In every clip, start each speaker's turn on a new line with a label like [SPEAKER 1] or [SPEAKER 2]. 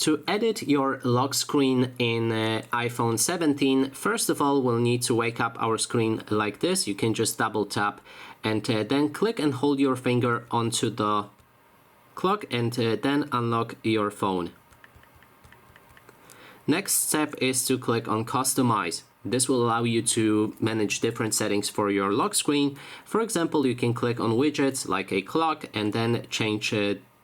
[SPEAKER 1] To edit your lock screen in iPhone 17, first of all, we'll need to wake up our screen like this. You can just double tap and then click and hold your finger onto the clock and then unlock your phone. Next step is to click on Customize. This will allow you to manage different settings for your lock screen. For example, you can click on widgets like a clock and then change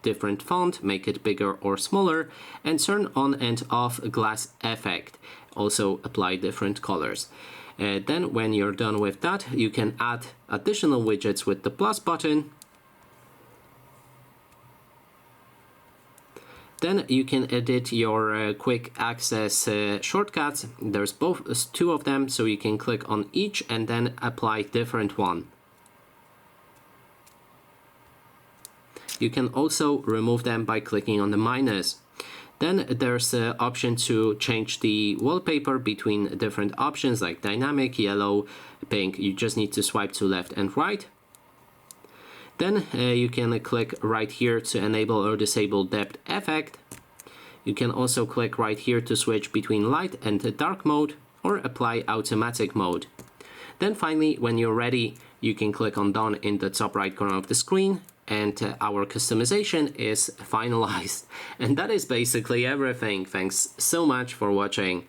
[SPEAKER 1] different font, make it bigger or smaller, and turn on and off glass effect. Also apply different colors. Then when you're done with that, you can add additional widgets with the plus button. Then you can edit your quick access shortcuts. There's two of them, so you can click on each and then apply different one. You can also remove them by clicking on the minus. Then there's the option to change the wallpaper between different options like dynamic, yellow, pink. You just need to swipe to left and right. Then you can click right here to enable or disable depth effect. You can also click right here to switch between light and dark mode or apply automatic mode. Then finally, when you're ready, you can click on done in the top right corner of the screen, and our customization is finalized. And that is basically everything. Thanks so much for watching.